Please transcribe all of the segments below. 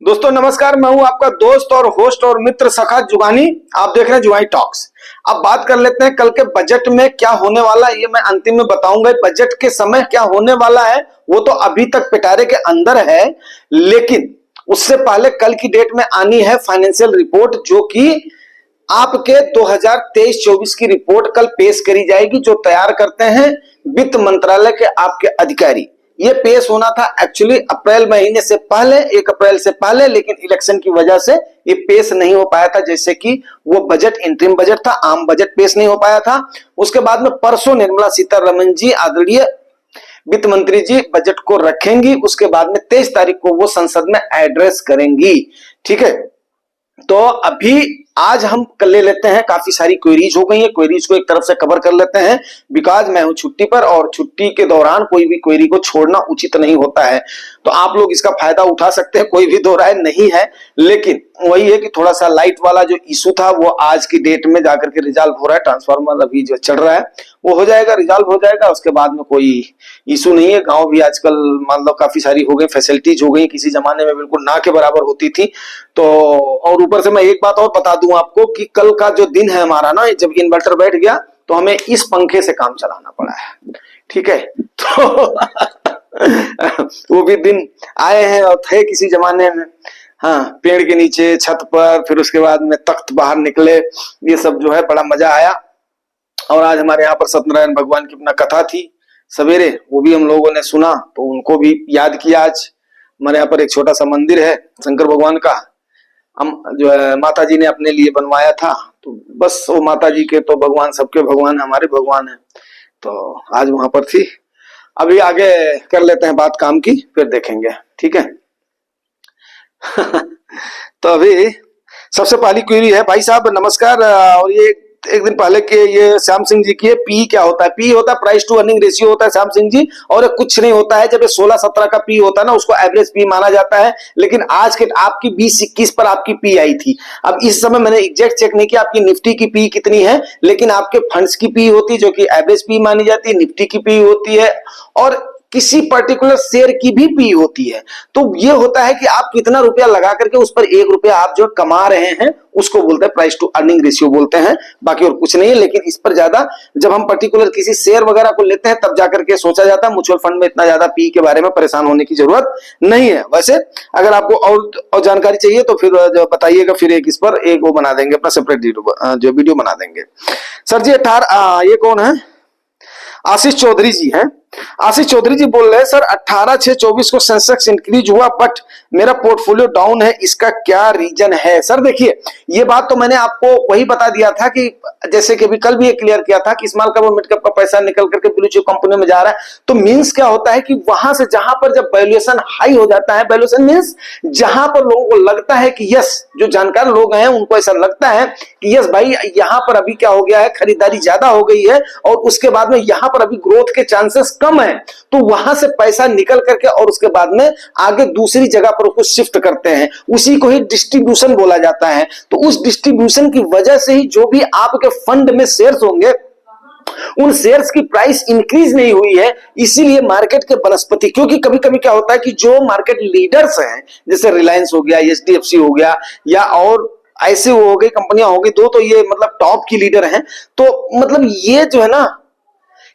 दोस्तों नमस्कार, मैं हूं आपका दोस्त और होस्ट और मित्र सखा जुगानी। आप देख रहे हैं जुगानी टॉक्स। अब बात कर लेते हैं कल के बजट में क्या होने वाला है, ये मैं अंतिम में बताऊंगा। बजट के समय क्या होने वाला है वो तो अभी तक पिटारे के अंदर है, लेकिन उससे पहले कल की डेट में आनी है फाइनेंशियल रिपोर्ट, जो कि आपके 2023-24 की रिपोर्ट कल पेश करी जाएगी, जो तैयार करते हैं वित्त मंत्रालय के आपके अधिकारी। ये पेश होना था एक्चुअली अप्रैल महीने से पहले, 1 अप्रैल से पहले, लेकिन इलेक्शन की वजह से ये पेश नहीं हो पाया था। जैसे कि वो बजट इंटरिम बजट था, आम बजट पेश नहीं हो पाया था। उसके बाद में परसों निर्मला सीतारमण जी, आदरणीय वित्त मंत्री जी, बजट को रखेंगी। उसके बाद में 23 तारीख को वो संसद में एड्रेस करेंगी। ठीक है, तो अभी आज हम कर ले लेते हैं, काफी सारी क्वेरीज हो गई है, क्वेरीज को एक तरफ से कवर कर लेते हैं। बिकॉज मैं हूं छुट्टी पर और छुट्टी के दौरान कोई भी क्वेरी को छोड़ना उचित नहीं होता है, तो आप लोग इसका फायदा उठा सकते हैं, कोई भी दो राय नहीं है। लेकिन वही है कि थोड़ा सा लाइट वाला जो इशू था वो आज की डेट में जाकर के रिजॉल्व हो रहा है। ट्रांसफार्मर अभी जो चल रहा है वो हो जाएगा, रिजॉल्व हो जाएगा, उसके बाद में कोई इशू नहीं है। गांव भी आजकल मान लो काफी सारी हो गई, फैसिलिटीज हो गई, किसी जमाने में बिल्कुल ना के बराबर होती थी। तो और ऊपर से मैं एक बात और बता दूं आपको कि कल का जो दिन है हमारा ना, जब इन्वर्टर बैठ गया तो हमें इस पंखे से काम चलाना पड़ा है। ठीक है, तो वो भी दिन आए हैं और थे किसी जमाने में। हाँ, पेड़ के नीचे, छत पर, फिर उसके बाद में तख्त बाहर निकले, ये सब जो है बड़ा मजा आया। और आज हमारे यहाँ पर सत्यनारायण भगवान की अपना कथा थी सवेरे, वो भी हम लोगों ने सुना, तो उनको भी याद किया। आज हमारे यहाँ पर एक छोटा सा मंदिर है शंकर भगवान का, हम जो है माता जी ने अपने लिए बनवाया था, तो बस वो माता जी के तो भगवान सबके भगवान, हमारे भगवान है, तो आज वहां पर थी। अभी आगे कर लेते हैं बात काम की, फिर देखेंगे। ठीक है तो अभी सबसे पहली क्वेरी है, भाई साहब नमस्कार, और ये एक दिन पहले के ये श्याम सिंह जी की है, पी क्या होता है? पी होता है प्राइस टू अर्निंग रेशियो होता है श्याम सिंह जी, और कुछ नहीं होता है। जब ये 16-17 का पी होता है ना, उसको एवरेज पी माना जाता है। लेकिन आज के आपकी 20-21 पर आपकी पी आई थी। अब इस समय मैंने एग्जैक्ट चेक नहीं किया आपकी निफ्टी की पी कितनी है, लेकिन आपके फंड्स की पी होती है जो कि एवरेज पी मानी जाती है, निफ्टी की पी होती है, और किसी पर्टिकुलर शेयर की भी पी होती है। तो ये होता है कि आप कितना रुपया लगा करके उस पर 1 रुपया आप जो कमा रहे हैं, उसको बोलते हैं प्राइस टू अर्निंग रेशियो बोलते हैं, बाकी और कुछ नहीं है। लेकिन इस पर ज्यादा जब हम पर्टिकुलर किसी शेयर वगैरह को लेते हैं तब जाकर के सोचा जाता है। म्यूचुअल फंड में इतना ज्यादा पी के बारे में परेशान होने की जरूरत नहीं है। वैसे अगर आपको और जानकारी चाहिए तो फिर बताइएगा, फिर एक इस पर एक वो बना देंगे अपना सेपरेट जो वीडियो बना देंगे। सर जी 18 ये कौन है? आशीष चौधरी जी हैं। आशीष चौधरी जी बोल रहे हैं, सर 18/6/24 को सेंसेक्स इंक्रीज हुआ बट मेरा पोर्टफोलियो डाउन है, इसका क्या रीजन है? सर देखिए, ये बात तो मैंने आपको वही बता दिया था कि जैसे कि अभी कल भी ये क्लियर किया था कि स्मॉल कैप और मिड कैप का पैसा निकल करके ब्लू चिप कंपनी में जा रहा है। तो मींस क्या होता है कि वहां से जहां पर जब वैल्यूएशन हाई हो जाता है, वैल्यूएशन मींस जहां पर लोगों को लगता है कि यस, जो जानकार लोग हैं उनको ऐसा लगता है कि यस भाई यहां पर अभी क्या हो गया है, खरीदारी ज्यादा हो गई है और उसके बाद में यहां पर अभी ग्रोथ के चांसेस कम है, तो वहां से पैसा निकल करके और उसके बाद में आगे दूसरी जगह पर उसको शिफ्ट करते हैं। उसी को ही डिस्ट्रीब्यूशन बोला जाता है। तो उस डिस्ट्रीब्यूशन की वजह से ही जो भी आपके फंड में शेयर्स होंगे, उन शेयर्स की प्राइस इंक्रीज नहीं हुई है, इसीलिए मार्केट के वनस्पति। क्योंकि कभी कभी क्या होता है कि जो मार्केट लीडर्स हैं, जैसे रिलायंस हो गया, एचडीएफसी हो गया, या और ऐसे वो हो गई कंपनियां हो गई, दो तो ये मतलब टॉप की लीडर हैं, तो मतलब ये जो है ना,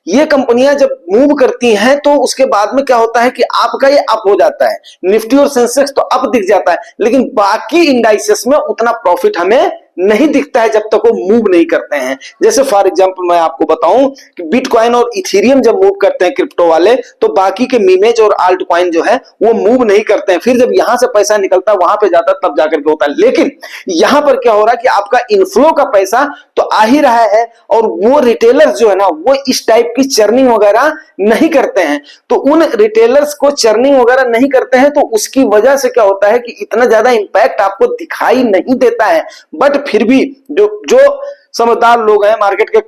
ये कंपनियां जब मूव करती हैं तो उसके बाद में क्या होता है कि आपका ये अप हो जाता है, निफ्टी और सेंसेक्स तो अप दिख जाता है, लेकिन बाकी इंडाइसेस में उतना प्रॉफिट हमें नहीं दिखता है जब तक वो मूव नहीं करते हैं। जैसे फॉर एग्जांपल मैं आपको बताऊं कि बिटकॉइन और इथेरियम जब मूव करते हैं क्रिप्टो वाले, तो बाकी के मीमेज और आल्ट कॉइन जो है वो मूव नहीं करते हैं। फिर जब यहां से पैसा निकलता है वहां पे जाता है, तब जाकर के होता है। लेकिन यहां पर क्या हो रहा है कि आपका इनफ्लो का पैसा तो आ ही रहा है, और वो रिटेलर्स जो है ना, वो इस टाइप की चर्निंग वगैरह नहीं करते हैं। तो उन रिटेलर्स को चर्निंग वगैरह नहीं करते हैं, तो उसकी वजह से क्या होता है कि इतना ज्यादा इंपैक्ट आपको दिखाई नहीं देता है। बट फिर भी जो समझदार लोग हैं, मार्केट के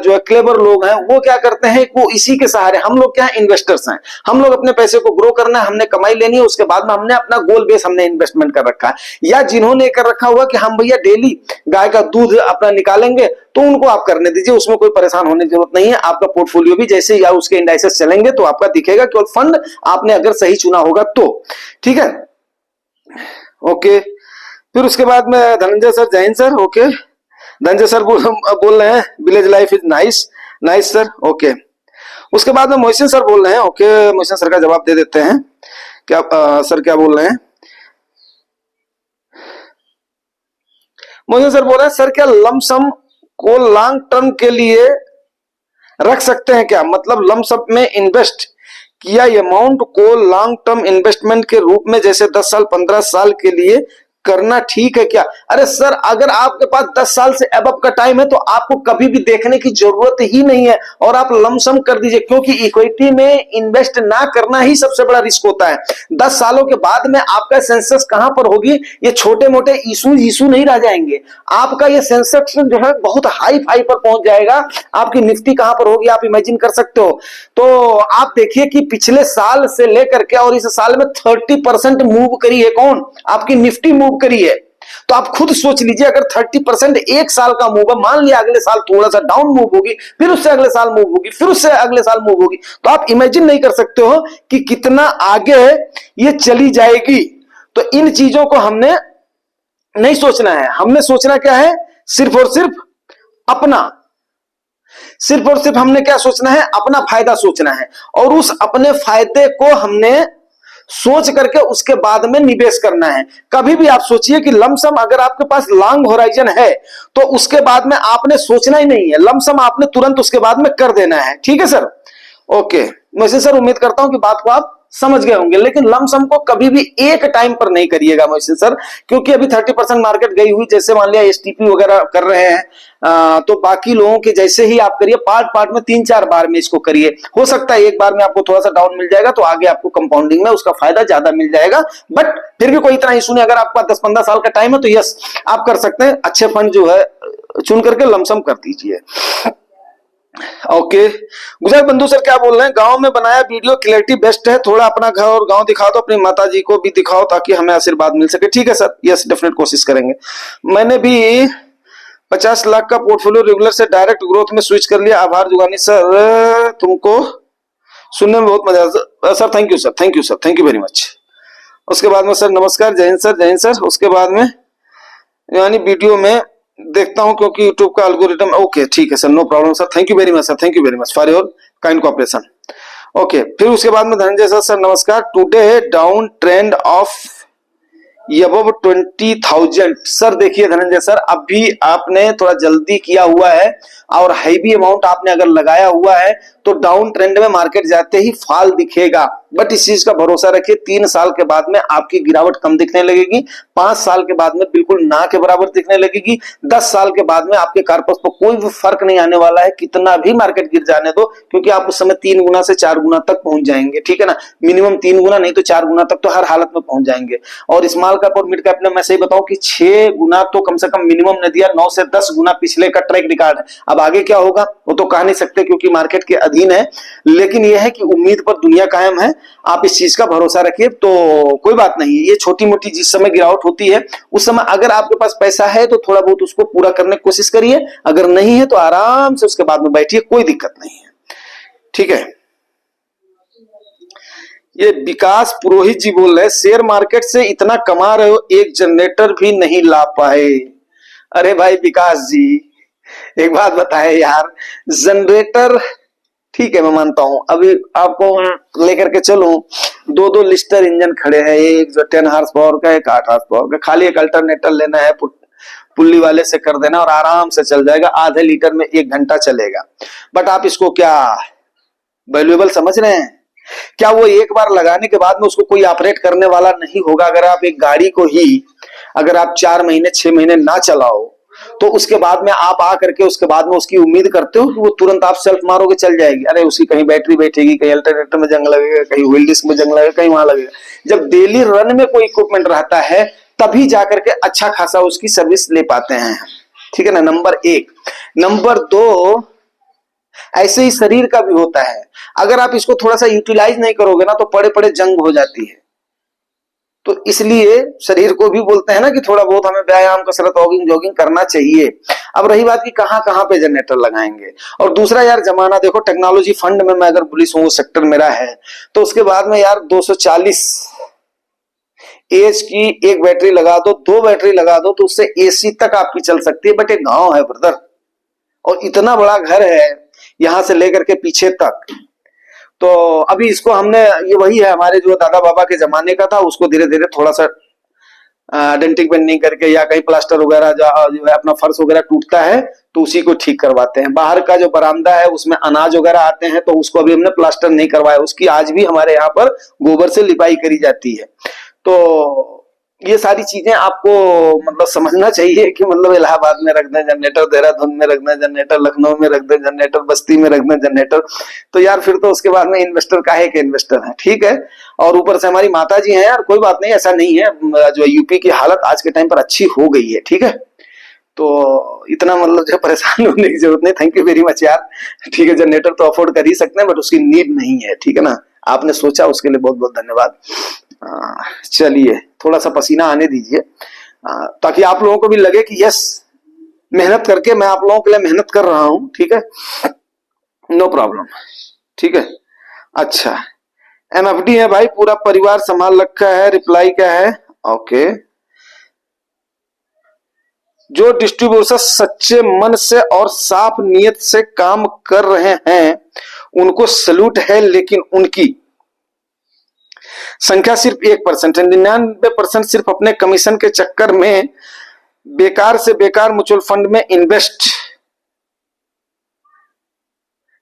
जो क्लेवर लोग हैं, वो क्या करते हैं, वो इसी के सहारे, हम लोग क्या इन्वेस्टर्स हैं, हम लोग अपने पैसे को ग्रो करना है, हमने कमाई लेनी है, उसके बाद में हमने अपना गोल बेस हमने इन्वेस्टमेंट कर रखा है। या जिन्होंने कर रखा हुआ कि हम भैया डेली गाय का दूध अपना निकालेंगे, तो उनको आप करने दीजिए, उसमें कोई परेशान होने की जरूरत नहीं है। आपका पोर्टफोलियो भी जैसे या उसके इंडाइसेस चलेंगे तो आपका दिखेगा, केवल फंड आपने अगर सही चुना होगा तो। ठीक है। ओके। फिर उसके बाद में धनंजय सर, जय Hind sir. Okay, Dhananjay sir बोल रहे हैं village life is nice. Nice sir, okay. उसके बाद में मोहसिन सर बोल रहे हैं, ओके, मोहसिन सर का जवाब दे देते हैं। क्या सर क्या बोल रहे हैं? मोहसिन सर बोल रहे हैं, सर क्या लमसम को लॉन्ग टर्म के लिए रख सकते हैं क्या? मतलब लमसम में इन्वेस्ट किया अमाउंट को लॉन्ग टर्म इन्वेस्टमेंट के रूप में जैसे 10 साल 15 साल के लिए करना ठीक है क्या? अरे सर, अगर आपके पास 10 साल से अबव का टाइम है तो आपको कभी भी देखने की जरूरत ही नहीं है और आप लमसम कर दीजिए, क्योंकि इक्विटी में इन्वेस्ट ना करना ही सबसे बड़ा रिस्क होता है। 10 सालों के बाद में आपका सेंसेक्स कहां पर होगी, ये छोटे मोटे इशू नहीं रह जाएंगे। आपका ये सेंसेक्स जो है बहुत हाई फाई पर पहुंच जाएगा। आपकी निफ्टी कहां पर होगी आप इमेजिन कर सकते हो। तो आप देखिए कि पिछले साल से लेकर के और इस साल में 30% मूव करी है कौन? आपकी निफ्टी मूव करी है। तो आप खुद सोच लीजिए, अगर 30% एक साल का मूव है, मान लिया अगले साल थोड़ा सा डाउन मूव होगी, फिर उससे अगले साल मूव होगी, फिर उससे अगले साल मूव होगी, तो आप इमेजिन नहीं कर सकते हो कि कितना आगे ये चली जाएगी। तो इन चीजों को हमने नहीं सोचना है। हमने सोचना क्या है? सिर्फ और सिर्फ अपना, सिर्फ और सिर्फ हमने क्या सोचना है? अपना फायदा सोचना है और उस अपने फायदे को हमने सोच करके उसके बाद में निवेश करना है। कभी भी आप सोचिए कि लमसम अगर आपके पास लॉन्ग होराइजन है तो उसके बाद में आपने सोचना ही नहीं है, लमसम आपने तुरंत उसके बाद में कर देना है। ठीक है सर, ओके। वैसे सर उम्मीद करता हूं कि बात को आप समझ गए होंगे, लेकिन लमसम को कभी भी एक टाइम पर नहीं करिएगा मोहसिन सर, क्योंकि अभी 30% मार्केट गई हुई, जैसे मान लिया एसटीपी वगैरह कर रहे हैं, तो बाकी लोगों के जैसे ही आप करिए, पार्ट पार्ट में 3-4 बार में इसको करिए। हो सकता है एक बार में आपको थोड़ा सा डाउन मिल जाएगा तो आगे आपको कंपाउंडिंग में उसका फायदा ज्यादा मिल जाएगा, बट फिर भी कोई इतना इशू नहीं। अगर आपका 10-15 साल का टाइम है तो यस, आप कर सकते हैं। अच्छे फंड जो है चुन करके लमसम कर दीजिए। ओके, गुजरात बंधु सर क्या बोल रहे हैं? गांव में बनाया वीडियो क्लैरिटी बेस्ट है, थोड़ा अपना घर और गांव दिखाओ तो अपनी माता जी को भी दिखाओ ताकि हमें आशीर्वाद मिल सके। ठीक है सर, यस डेफिनेट कोशिश करेंगे। मैंने भी 50 लाख का पोर्टफोलियो रेगुलर से डायरेक्ट ग्रोथ में स्विच कर लिया। आभार जुगानी सर, तुमको सुनने में बहुत मजा आया sir. Thank you sir, thank you sir, thank you very much. उसके बाद में सर नमस्कार, जय हिंद सर, जय हिंद सर। उसके बाद में यानी वीडियो में देखता हूं क्योंकि यूट्यूब का एल्गोरिथम, ओके ठीक है sir, no problem sir, thank you very much sir, thank you very much for your kind cooperation. Okay, फिर उसके बाद में धनंजय सर, सर नमस्कार, today down trend of above 20,000। Sir देखिए धनंजय सर, अभी आपने थोड़ा जल्दी किया हुआ है और हैवी अमाउंट आपने अगर लगाया हुआ है तो डाउन ट्रेंड में मार्केट जाते ही फॉल दिखेगा, बट इस चीज का भरोसा रखिए 3 साल के बाद में आपकी गिरावट कम दिखने लगेगी, 5 साल के बाद में बिल्कुल ना के बराबर दिखने लगेगी, 10 साल के बाद में आपके कार्पस पर कोई भी फर्क नहीं आने वाला है, कितना भी मार्केट गिर जाने दो, क्योंकि आप उस समय 3 गुना से 4 गुना तक पहुंच जाएंगे। ठीक है ना, मिनिमम 3 गुना नहीं तो 4 गुना तक तो हर हालत में पहुंच जाएंगे। और स्मॉल कैप और मिड कैप में मैं सही बताऊं कि 6 गुना तो कम से कम मिनिमम ने दिया, 9 से 10 गुना पिछले का ट्रैक रिकॉर्ड है। अब आगे क्या होगा वो तो कह नहीं सकते क्योंकि मार्केट के अधीन है, लेकिन यह है कि उम्मीद पर दुनिया कायम है। आप इस चीज का भरोसा रखिए, तो कोई बात नहीं है। ये छोटी मोटी जिस समय गिरावट होती है उस समय अगर आपके पास पैसा है तो थोड़ा बहुत उसको पूरा करने की कोशिश करिए, अगर नहीं है तो आराम से उसके बाद में बैठिए, कोई दिक्कत नहीं है। ठीक है, ये विकास पुरोहित जी बोल रहे हैं, शेयर मार्केट से इतना कमा रहे हो, एक जनरेटर भी नहीं ला पाए। अरे भाई विकास जी, एक बात बताए यार, जनरेटर ठीक है मैं मानता हूं, अभी आपको लेकर के चलूं, 2 लिस्टर इंजन खड़े हैं, एक जो 10 हार्स पावर का, एक 8 हार्स पावर का, खाली एक अल्टरनेटर लेना है, पुल्ली वाले से कर देना और आराम से चल जाएगा, आधे लीटर में 1 घंटा चलेगा। बट आप इसको क्या वैल्यूएबल समझ रहे हैं? क्या वो एक बार लगाने के बाद में उसको कोई ऑपरेट करने वाला नहीं होगा? अगर आप एक गाड़ी को ही अगर आप 4 महीने 6 महीने ना चलाओ तो उसके बाद में आप आ करके उसके बाद में उसकी उम्मीद करते हो कि वो तुरंत आप सेल्फ मारोगे चल जाएगी? अरे उसकी कहीं बैटरी बैठेगी, कहीं अल्टरनेटर में जंग लगेगा, कहीं व्हील डिस्क में जंग लगेगा, कहीं वहां लगेगा। जब डेली रन में कोई इक्विपमेंट रहता है तभी जाकर के अच्छा खासा उसकी सर्विस ले पाते हैं। ठीक है ना, नंबर 1। नंबर 2, ऐसे ही शरीर का भी होता है, अगर आप इसको थोड़ा सा यूटिलाइज नहीं करोगे ना तो पड़े पड़े जंग हो जाती है। तो इसलिए शरीर को भी बोलते हैं ना कि थोड़ा बहुत हमें व्यायाम, कसरत, वॉकिंग, जॉगिंग करना चाहिए। अब रही बात कि कहां कहां पे जनरेटर लगाएंगे, और दूसरा यार जमाना देखो, टेक्नोलॉजी फंड में मैं अगर बुलिश हूं, वो सेक्टर मेरा है, तो उसके बाद में यार 240 एज की एक बैटरी लगा दो, 2 बैटरी लगा दो, तो उससे एसी तक आपकी चल सकती है। बट एक गांव है ब्रदर, और इतना बड़ा घर है यहां से लेकर के पीछे तक। तो अभी इसको हमने, ये वही है हमारे जो दादा बाबा के जमाने का था, उसको धीरे धीरे थोड़ा सा डेंटिंग पेंटिंग करके, या कहीं प्लास्टर वगैरह जो है अपना फर्श वगैरह टूटता है तो उसी को ठीक करवाते हैं। बाहर का जो बरामदा है उसमें अनाज वगैरह आते हैं, तो उसको अभी हमने प्लास्टर नहीं करवाया, उसकी आज भी हमारे यहाँ पर गोबर से लिपाई करी जाती है। तो ये सारी चीजें आपको मतलब समझना चाहिए कि मतलब इलाहाबाद में रख दें जनरेटर, देहरादून में रख दें जनरेटर, लखनऊ में रख दें जनरेटर, बस्ती में रख दें जनरेटर, तो यार फिर तो उसके बाद में इन्वेस्टर काहे के इन्वेस्टर है, ठीक है। और ऊपर से हमारी माता जी हैं यार, कोई बात नहीं, ऐसा नहीं है, जो यूपी की हालत आज के टाइम पर अच्छी हो गई है, ठीक है। तो इतना मतलब जो परेशान होने की जरूरत नहीं। थैंक यू वेरी मच यार, ठीक है। जनरेटर तो अफोर्ड कर ही सकते हैं, बट उसकी नीड नहीं है, ठीक है ना। आपने सोचा, उसके लिए बहुत बहुत धन्यवाद। चलिए थोड़ा सा पसीना आने दीजिए, ताकि आप लोगों को भी लगे कि यस, मेहनत करके मैं आप लोगों के लिए मेहनत कर रहा हूं, ठीक है। नो प्रॉब्लम, ठीक है। अच्छा, एमएफडी है भाई, पूरा परिवार संभाल रखा है, रिप्लाई क्या है, ओके। जो डिस्ट्रीब्यूटर सच्चे मन से और साफ नीयत से काम कर रहे हैं उनको सैल्यूट है, लेकिन उनकी संख्या सिर्फ 1% है। 99% सिर्फ अपने कमीशन के चक्कर में बेकार से बेकार म्यूचुअल फंड में इन्वेस्ट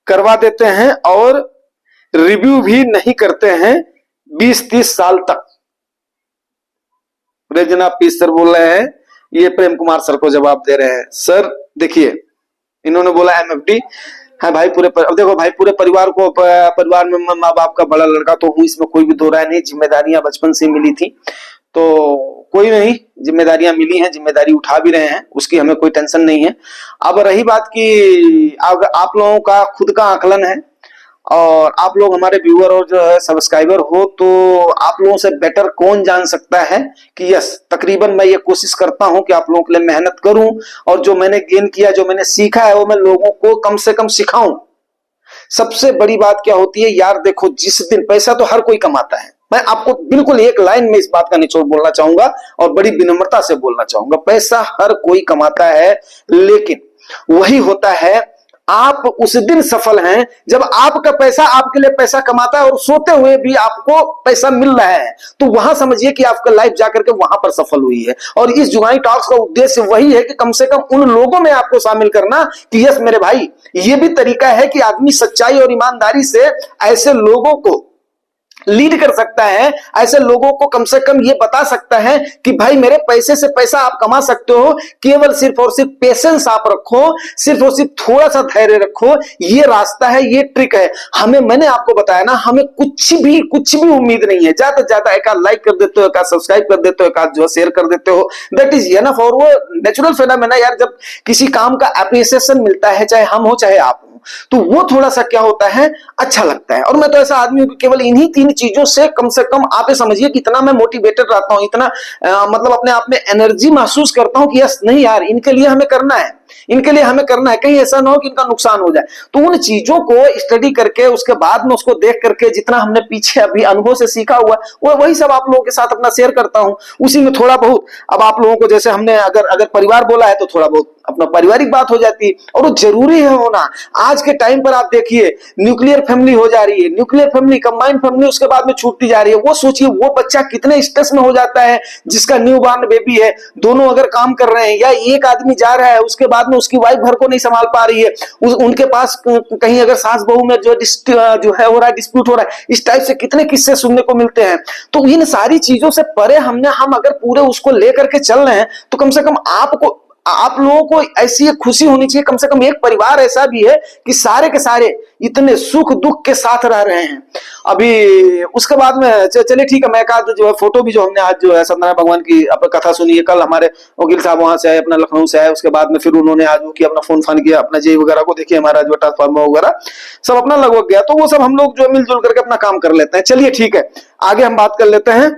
करवा देते हैं और रिव्यू भी नहीं करते हैं 20-30 साल तक। जनाब पी सर बोल रहे हैं, ये प्रेम कुमार सर को जवाब दे रहे हैं। सर देखिए, इन्होंने बोला एमएफडी है भाई, अब देखो भाई, पूरे परिवार को, परिवार में माँ बाप का बड़ा लड़का तो हूं, इसमें कोई भी दो राय नहीं। जिम्मेदारियां बचपन से मिली थी, तो कोई नहीं, जिम्मेदारियां मिली हैं, जिम्मेदारी उठा भी रहे हैं, उसकी हमें कोई टेंशन नहीं है। अब रही बात कि आप लोगों का खुद का आकलन है, और आप लोग हमारे व्यूअर और जो है सब्सक्राइबर हो, तो आप लोगों से बेटर कौन जान सकता है कि यस, तकरीबन मैं ये कोशिश करता हूं कि आप लोगों के लिए मेहनत करूं, और जो मैंने गेन किया, जो मैंने सीखा है, वो मैं लोगों को कम से कम सिखाऊं। सबसे बड़ी बात क्या होती है यार, देखो, जिस दिन पैसा तो हर कोई कमाता है, मैं आपको बिल्कुल एक लाइन में इस बात का निचोड़ बोलना चाहूंगा और बड़ी विनम्रता से बोलना चाहूंगा, पैसा हर कोई कमाता है, लेकिन वही होता है, आप उस दिन सफल हैं जब आपका पैसा आपके लिए पैसा कमाता है और सोते हुए भी आपको पैसा मिल रहा है, तो वहां समझिए कि आपका लाइफ जाकर के वहां पर सफल हुई है। और इस जुगाई टॉक्स का उद्देश्य वही है कि कम से कम उन लोगों में आपको शामिल करना कि यस मेरे भाई, ये भी तरीका है कि आदमी सच्चाई और ईमानदारी से ऐसे लोगों को लीड कर सकता है, ऐसे लोगों को कम से कम ये बता सकता है कि भाई मेरे पैसे से पैसा आप कमा सकते हो, केवल सिर्फ और सिर्फ पेशेंस आप रखो, सिर्फ और सिर्फ थोड़ा सा धैर्य रखो, ये रास्ता है, ये ट्रिक है। हमें, मैंने आपको बताया ना, हमें कुछ भी उम्मीद नहीं है, ज्यादा से ज्यादा एक आध लाइक कर देते हो, एक आध सब्सक्राइब कर देते हो, एक आध जो शेयर कर देते हो, दैट इज एनफ। और वो नेचुरल फेनोमेना यार, जब किसी काम का एप्रिसिएशन मिलता है, चाहे हम हो चाहे आप हो, तो वो थोड़ा सा क्या होता है, अच्छा लगता है। और मैं तो ऐसा आदमी हूं कि केवल इन्हीं 3 चीजों से कम से कम आप समझिए कि इतना मैं मोटिवेटेड रहता हूं, इतना मतलब अपने आप में एनर्जी महसूस करता हूं कि यस नहीं यार, इनके लिए हमें करना है, इनके लिए हमें करना है, कहीं ऐसा ना हो कि इनका नुकसान हो जाए। तो उन चीजों को स्टडी करके, उसके बाद में उसको देख करके जितना हमने पीछे अभी अनुभव से सीखा हुआ, वो वही सब आप लोगों के साथ अपना शेयर करता हूं। उसी में थोड़ा बहुत अब आप लोगों को, जैसे हमने अगर परिवार बोला है तो थोड़ा बहुत अपना पारिवारिक बात हो जाती है, और वो जरूरी है होना। आज के टाइम पर आप देखिए, न्यूक्लियर फैमिली हो जा रही है, न्यूक्लियर फैमिली, कंबाइंड फैमिली उसके बाद में छूटती जा रही है। वो सोचिए वो बच्चा कितने स्ट्रेस में हो जाता है जिसका न्यू बॉर्न बेबी है, दोनों अगर काम कर रहे हैं, या एक आदमी जा रहा है, उसके बाद में उसकी वाइफ घर को नहीं संभाल पा रही है, उनके पास कहीं अगर सास बहू में जो है हो रहा है, डिस्प्यूट हो रहा है, इस टाइप से कितने किस्से सुनने को मिलते हैं। तो इन सारी चीजों से परे हम अगर पूरे उसको लेकर के चल रहे हैं, तो कम से कम आप लोगों को ऐसी एक खुशी होनी चाहिए, कम से कम एक परिवार ऐसा भी है कि सारे के सारे इतने सुख दुख के साथ रह रहे हैं। अभी उसके बाद में चलिए ठीक है, मैं कहा जो है फोटो भी जो हमने आज जो है सत्यनारायण भगवान की कथा सुनी है, कल हमारे वकील साहब वहां से आए, अपना लखनऊ से आए, उसके बाद में फिर उन्होंने आज वो किया, अपना फोन फान किया, अपना जे वगैरह को देखिए, हमारा जो ट्रांसफार्मर वगैरह सब अपना लगभग गया, तो वो सब हम लोग जो मिलजुल करके अपना काम कर लेते हैं। चलिए ठीक है, आगे हम बात कर लेते हैं।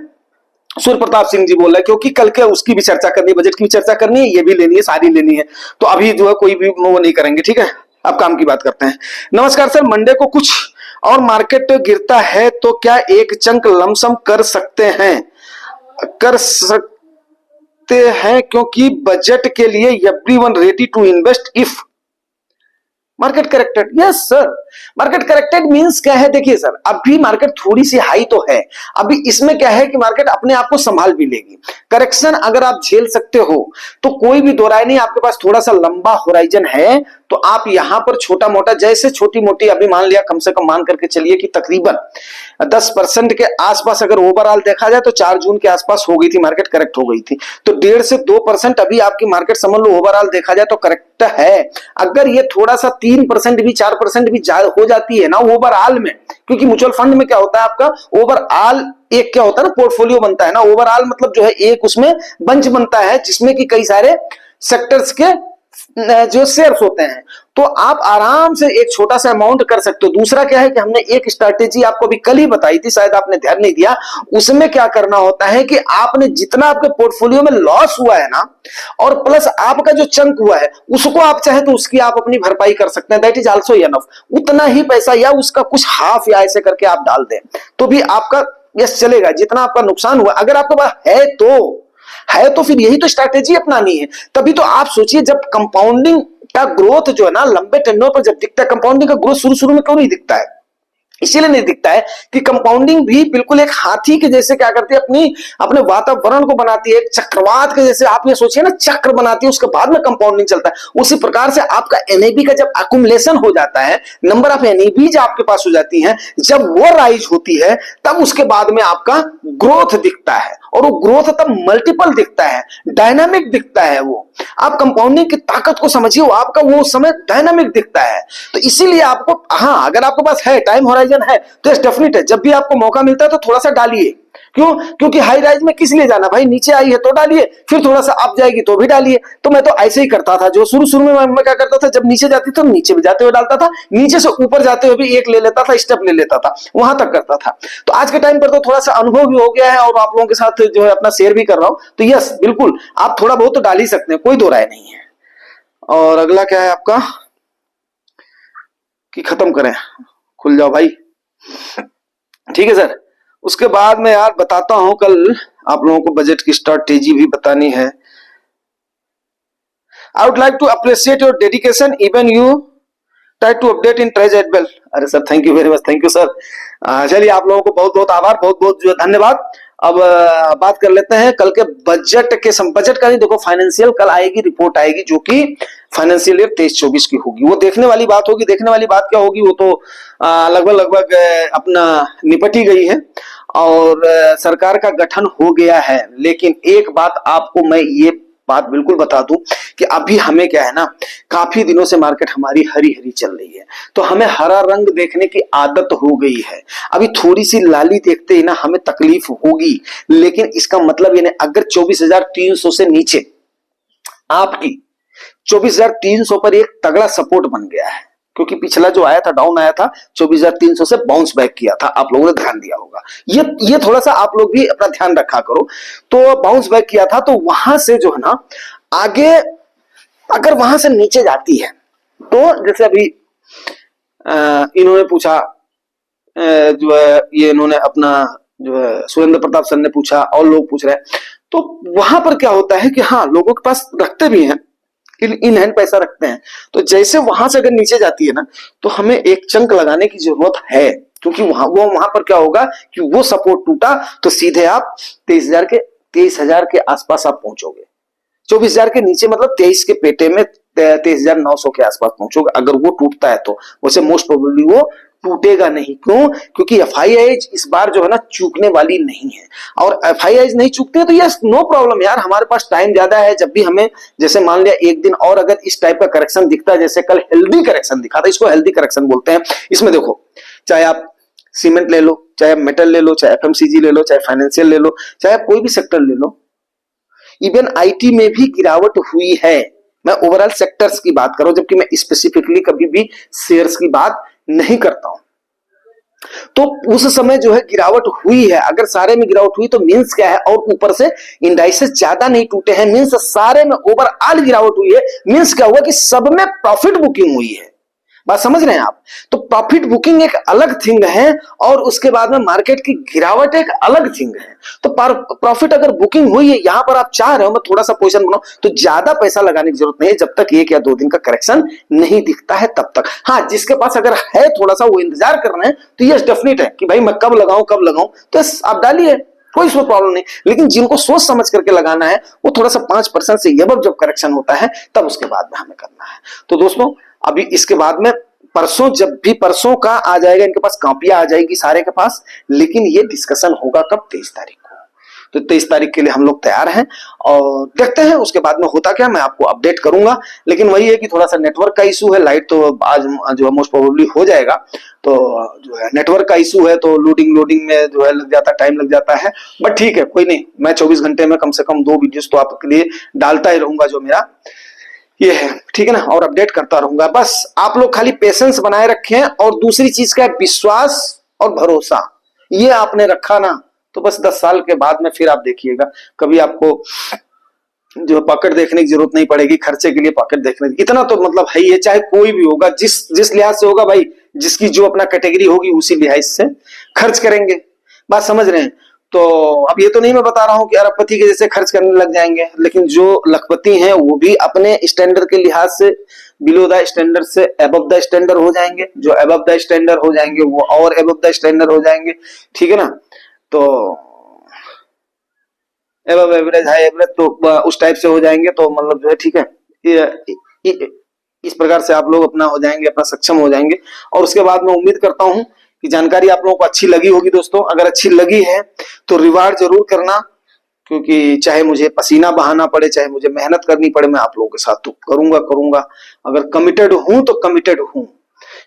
सूर्य प्रताप सिंह जी बोल रहे हैं, क्योंकि कल के उसकी भी चर्चा करनी है, बजट की भी चर्चा करनी है, ये भी लेनी है, सारी लेनी है, तो अभी जो है कोई भी वो नहीं करेंगे, ठीक है। अब काम की बात करते हैं। नमस्कार सर, मंडे को कुछ और मार्केट गिरता है तो क्या एक चंक लमसम कर सकते हैं? कर सकते हैं क्योंकि बजट के लिए everyone ready to invest if market corrected. Yes sir, market corrected means क्या है? देखिए सर, अभी मार्केट थोड़ी सी हाई तो है, अभी इसमें क्या है कि मार्केट अपने आप को संभाल भी लेगी। करेक्शन अगर आप झेल सकते हो तो कोई भी दो राय नहीं, आपके पास थोड़ा सा लंबा होराइजन है तो आप यहां पर छोटा मोटा, जैसे छोटी मोटी अभी मान लिया, कम से कम मान करके चलिए कि तकरीबन 10% के आसपास अगर ओवरऑल देखा जाए तो 4 जून के आसपास हो गई थी मार्केट, करेक्ट हो गई थी। तो 1.5 से 2% अभी आपकी मार्केट समझ लो ओवरऑल देखा जाए तो करेक्ट है। अगर ये थोड़ा सा 3% भी 4% भी हो जाती है ना ओवरऑल में, क्योंकि म्यूचुअल फंड में क्या होता है आपका ओवरऑल एक क्या होता है ना, पोर्टफोलियो बनता है ना। ओवरऑल मतलब जो है एक उसमें बंच बनता है जिसमें कि कई सारे सेक्टर्स के जो शेयर्स होते हैं, तो आप आराम से एक छोटा सा अमाउंट कर सकते हो। दूसरा क्या है कि हमने एक स्ट्रैटेजी आपको अभी कल ही बताई थी, शायद आपने ध्यान नहीं दिया। उसमें क्या करना होता है कि आपने जितना आपके पोर्टफोलियो में लॉस हुआ है ना, और प्लस आपका जो चंक हुआ है उसको आप चाहे तो उसकी आप अपनी भरपाई कर सकते हैं। That is also enough. उतना ही पैसा या उसका कुछ हाफ या ऐसे करके आप डाल दें तो भी आपका यस चलेगा। जितना आपका नुकसान हुआ अगर आपके पास है तो फिर यही तो स्ट्रैटेजी अपनानी है। तभी तो आप सोचिए, जब कंपाउंडिंग का ग्रोथ जो है ना लंबे टेन्योर पर जब दिखता है, कंपाउंडिंग का ग्रोथ शुरू शुरू में क्यों नहीं दिखता है? इसीलिए नहीं दिखता है कि कंपाउंडिंग भी बिल्कुल एक हाथी के जैसे क्या करती है, अपने वातावरण को बनाती है, एक चक्रवात के जैसे आप ये सोचिए ना, चक्र बनाती है, उसके बाद में कंपाउंडिंग चलता है। उसी प्रकार से आपका एनएबी का जब अकुमुलेशन हो जाता है, नंबर ऑफ एनएबी आपके पास हो जाती है, जब वो राइज होती है तब उसके बाद में आपका ग्रोथ दिखता है, और वो ग्रोथ तब मल्टीपल दिखता है, डायनामिक दिखता है। वो आप कंपाउंडिंग की ताकत को समझिए, वो आपका वो समय डायनामिक दिखता है। तो इसीलिए आपको, हाँ अगर आपके पास है टाइम होराइजन है तो डेफिनेट है, जब भी आपको मौका मिलता है तो थोड़ा सा डालिए। क्यों? क्योंकि हाई राइज में किस लिए जाना भाई, नीचे आई है तो डालिए, फिर थोड़ा सा अप जाएगी तो भी डालिए। तो मैं तो ऐसे ही करता था, जो शुरू शुरू में मैं क्या करता था, जब नीचे जाती तो नीचे भी जाते हुए डालता था, नीचे से ऊपर जाते हुए भी एक ले लेता था, स्टेप ले लेता था, वहां तक करता था। तो आज के टाइम पर तो थोड़ा सा अनुभव भी हो गया है और आप लोगों के साथ जो है अपना शेयर भी कर रहा हूं, तो यस बिल्कुल आप थोड़ा बहुत तो डाल ही सकते हैं, कोई दो राय नहीं है। और अगला क्या है आपका कि खत्म करें, खुल जाओ भाई, ठीक है सर। उसके बाद मैं यार बताता हूं, कल आप लोगों को बजट की स्ट्रैटेजी भी बतानी है। I would like to appreciate your dedication, even you try to update in trades as well. अरे sir thank you very much, thank you sir. चलिए आप लोगों को बहुत बहुत आभार, बहुत बहुत जो धन्यवाद। अब बात कर लेते हैं कल के बजट के बजट का नहीं, देखो फाइनेंशियल कल आएगी, रिपोर्ट आएगी जो कि फाइनेंशियल ईयर 23-24 की होगी। वो देखने वाली बात होगी। देखने वाली बात क्या होगी, वो तो लगभग अपना निपट ही गई है और सरकार का गठन हो गया है। लेकिन एक बात आपको मैं ये बात बिल्कुल बता दूं कि अभी हमें क्या है ना, काफी दिनों से मार्केट हमारी हरी हरी चल रही है, तो हमें हरा रंग देखने की आदत हो गई है। अभी थोड़ी सी लाली देखते ही ना हमें तकलीफ होगी, लेकिन इसका मतलब ये नहीं, अगर 24,300 से नीचे आपकी 24,300 पर एक तगड़ा सपोर्ट बन गया है, क्योंकि पिछला जो आया था डाउन आया था 24,300 से बाउंस बैक किया था, आप लोगों ने ध्यान दिया होगा। ये थोड़ा सा आप लोग भी अपना ध्यान रखा करो। तो बाउंस बैक किया था, तो वहां से जो है ना आगे अगर वहां से नीचे जाती है तो जैसे अभी इन्होंने पूछा, जो है ये इन्होंने अपना जो है सुरेंद्र प्रताप सर ने पूछा और लोग पूछ रहे हैं, तो वहां पर क्या होता है कि हाँ लोगों के पास रखते भी हैं, इन हैंड पैसा रखते हैं। तो जैसे वहां से अगर नीचे जाती है ना तो हमें एक चंक लगाने की जरूरत है, क्योंकि वहां पर क्या होगा कि वो सपोर्ट टूटा तो सीधे आप 23,000 के आसपास आप पहुंचोगे। 24,000 के नीचे मतलब 23 के पेटे में 23,900 के आसपास पहुंचोगे अगर वो टूटता है तो। वैसे मोस्ट प्रोबेबली वो टूटेगा नहीं। क्यों? क्योंकि एफआईआईज इस बार जो है ना चूकने वाली नहीं है, और एफआईआईज नहीं चूकते हैं तो यस नो प्रॉब्लम यार, हमारे पास टाइम ज्यादा है। जब भी हमें जैसे मान लिया एक दिन और अगर इस टाइप का करेक्शन दिखता है, जैसे कल हेल्दी करेक्शन दिखा था, इसको हेल्दी करेक्शन बोलते हैं। इसमें देखो चाहे आप सीमेंट ले लो, चाहे आप मेटल ले लो, चाहे एफएमसीजी ले लो, चाहे फाइनेंशियल ले लो, चाहे आप कोई भी सेक्टर ले लो, इवन आईटी में भी गिरावट हुई है। मैं ओवरऑल सेक्टर्स की बात कर रहा हूं, जबकि मैं स्पेसिफिकली कभी भी शेयर्स की बात नहीं करता हूं। तो उस समय जो है गिरावट हुई है, अगर सारे में गिरावट हुई तो मींस क्या है, और ऊपर से इंडाइसेस ज्यादा नहीं टूटे हैं, मींस सारे में ओवरऑल गिरावट हुई है। मींस क्या हुआ कि सब में प्रॉफिट बुकिंग हुई है। बात समझ रहे हैं आप? तो प्रॉफिट बुकिंग एक अलग थिंग है और उसके बाद में मार्केट की गिरावट एक अलग थिंग है। तो प्रॉफिट अगर बुकिंग हुई है, यहां पर आप चाह रहे हो मैं थोड़ा सा पोजीशन बनाऊं, तो ज्यादा पैसा लगाने की जरूरत नहीं है जब तक 1 या 2 दिन का करेक्शन नहीं दिखता है तब तक। हाँ, जिसके पास अगर है थोड़ा सा, वो इंतजार कर रहे हैं, तो यस डेफिनेट है कि भाई मैं कब लगाऊं, तो आप डालिए, कोई इसमें प्रॉब्लम नहीं। लेकिन जिनको सोच समझ करके लगाना है, वो थोड़ा सा 5% से एबव जब करेक्शन होता है तब उसके बाद में हमें करना है। तो दोस्तों, अभी इसके बाद में परसों, जब भी परसों का आ जाएगा, इनके पास कॉपियां आ जाएगी सारे के पास, लेकिन ये डिस्कशन होगा कब? 23 तारीख को। तो 23 तारीख के लिए हम लोग तैयार हैं और देखते हैं उसके बाद में होता क्या, मैं आपको अपडेट करूंगा। लेकिन वही है कि थोड़ा सा नेटवर्क का इशू है, लाइट तो आज जो है मोस्ट प्रोबेबली हो जाएगा, तो जो है नेटवर्क का इशू है, तो लोडिंग में जो है लग जाता, टाइम लग जाता है। बट ठीक है, कोई नहीं, मैं 24 घंटे में कम से कम 2 वीडियोस तो आपके लिए डालता ही रहूंगा, जो मेरा ये है, ठीक है ना, और अपडेट करता रहूंगा। बस आप लोग खाली पेशेंस बनाए रखें, और दूसरी चीज का है विश्वास और भरोसा। ये आपने रखा ना, तो बस 10 साल के बाद में फिर आप देखिएगा, कभी आपको जो पॉकेट देखने की जरूरत नहीं पड़ेगी, खर्चे के लिए पॉकेट देखने की, इतना तो मतलब है ही है, चाहे कोई भी होगा, जिस लिहाज से होगा भाई, जिसकी जो अपना कैटेगरी होगी उसी लिहाज से खर्च करेंगे। बात समझ रहे हैं? तो अब ये तो नहीं मैं बता रहा हूं कि अरबपति के जैसे खर्च करने लग जाएंगे, लेकिन जो लखपति हैं वो भी अपने स्टैंडर्ड के लिहाज से बिलो द स्टैंडर्ड से अबव द स्टैंडर्ड हो जाएंगे, जो अबव द स्टैंडर्ड हो जाएंगे वो और अबव द स्टैंडर्ड हो जाएंगे, ठीक है ना। तो एवब एवरेज, हाई एवरेज, तो उस टाइप से हो जाएंगे, तो मतलब जो है ठीक है, इस प्रकार से आप लोग अपना हो जाएंगे, अपना सक्षम हो जाएंगे। और उसके बाद मैं उम्मीद करता हूं कि जानकारी आप लोगों को अच्छी लगी होगी। दोस्तों, अगर अच्छी लगी है तो रिवार्ड जरूर करना, क्योंकि चाहे मुझे पसीना बहाना पड़े, चाहे मुझे मेहनत करनी पड़े, मैं आप लोगों के साथ तो करूंगा। अगर कमिटेड हूं तो कमिटेड हूं।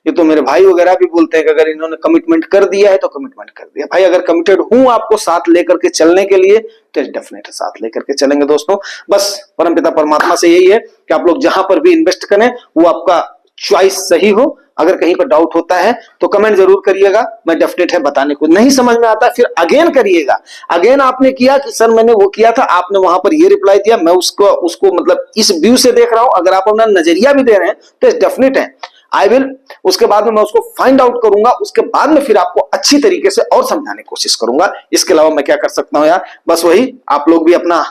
ये तो मेरे भाई वगैरह भी बोलते हैं कि अगर इन्होंने कमिटमेंट कर दिया है तो कमिटमेंट कर दिया। भाई अगर कमिटेड हूं आपको साथ लेकर के चलने के लिए, तो डेफिनेट साथ लेकर के चलेंगे दोस्तों। बस परमपिता परमात्मा से यही है कि आप लोग जहां पर भी इन्वेस्ट करें वो आपका चॉइस सही हो। अगर कहीं पर डाउट होता है तो कमेंट जरूर करिएगा, मैं डेफिनेट है बताने को। नहीं समझ में आता फिर अगेन करिएगा। अगेन आपने किया कि सर मैंने वो किया था, आपने वहां पर ये रिप्लाई दिया, मैं उसको मतलब इस व्यू से देख रहा हूं। अगर आप अपना नजरिया भी दे रहे हैं तो डेफिनेट है आई विल, उसके बाद में मैं उसको फाइंड आउट करूंगा, उसके बाद में फिर आपको अच्छी तरीके से और समझाने की कोशिश करूंगा। इसके अलावा मैं क्या कर सकता हूं यार? बस वही, आप लोग भी अपना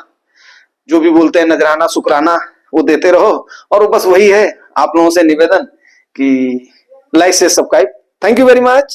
जो भी बोलते हैं नजराना शुक्राना वो देते रहो। और बस वही है आप लोगों से निवेदन कि लाइक से subscribe. Thank you very much.